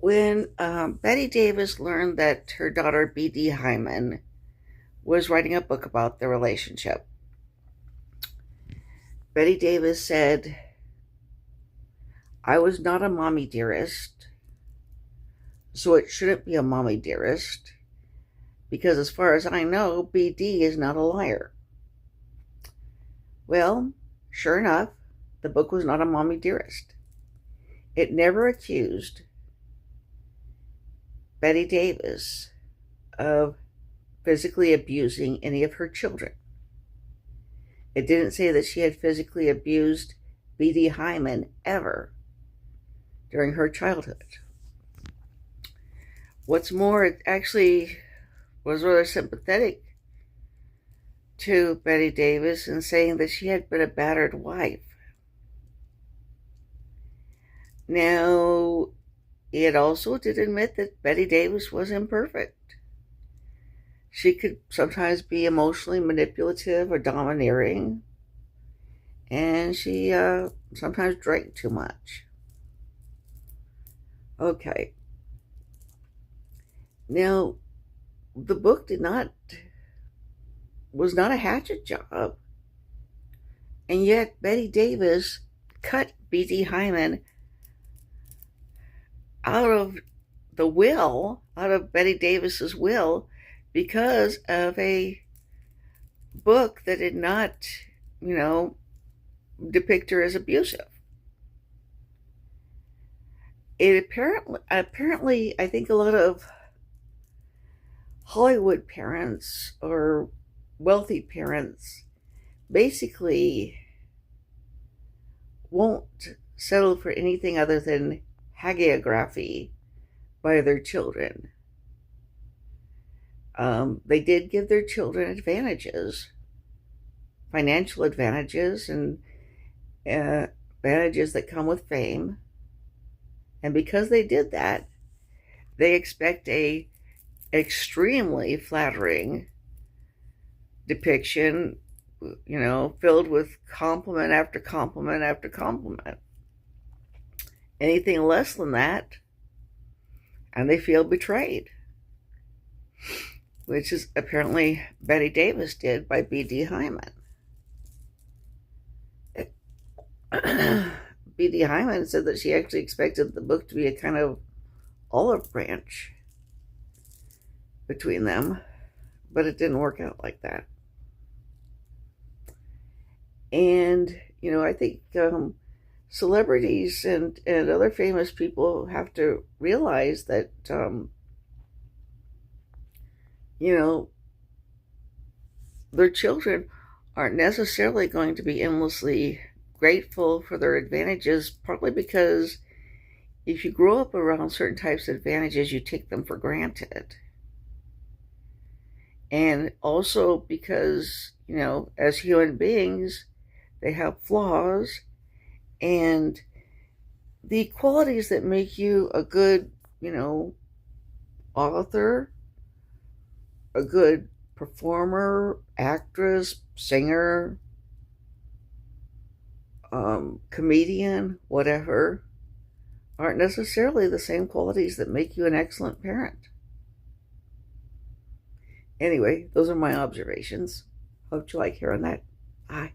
When Betty Davis learned that her daughter B.D. Hyman was writing a book about their relationship, Betty Davis said, "I was not a mommy dearest, so it shouldn't be a mommy dearest, because as far as I know, B.D. is not a liar." Well, sure enough, the book was not a mommy dearest. It never accused Betty Davis of physically abusing any of her children. It didn't say that she had physically abused B.D. Hyman ever during her childhood. What's more, it actually was rather sympathetic to Betty Davis in saying that she had been a battered wife. Now, it also did admit that Betty Davis was imperfect. She could sometimes be emotionally manipulative or domineering, and she sometimes drank too much. Okay. Now, the book was not a hatchet job, and yet Betty Davis cut B.D. Hyman out of Betty Davis's will, because of a book that did not, depict her as abusive. It apparently, I think a lot of Hollywood parents or wealthy parents basically won't settle for anything other than hagiography by their children. They did give their children advantages, financial advantages, and advantages that come with fame. And because they did that, they expect a extremely flattering depiction, filled with compliment after compliment after compliment. Anything less than that, and they feel betrayed, which is apparently Betty Davis did by B.D. Hyman. B.D. Hyman said that she actually expected the book to be a kind of olive branch between them, but it didn't work out like that. And, I think celebrities and other famous people have to realize that, their children aren't necessarily going to be endlessly grateful for their advantages, partly because if you grow up around certain types of advantages, you take them for granted. And also because, as human beings, they have flaws, and the qualities that make you a good, author, a good performer, actress, singer, comedian, whatever, aren't necessarily the same qualities that make you an excellent parent. Anyway, those are my observations. Hope you like hearing that. Bye.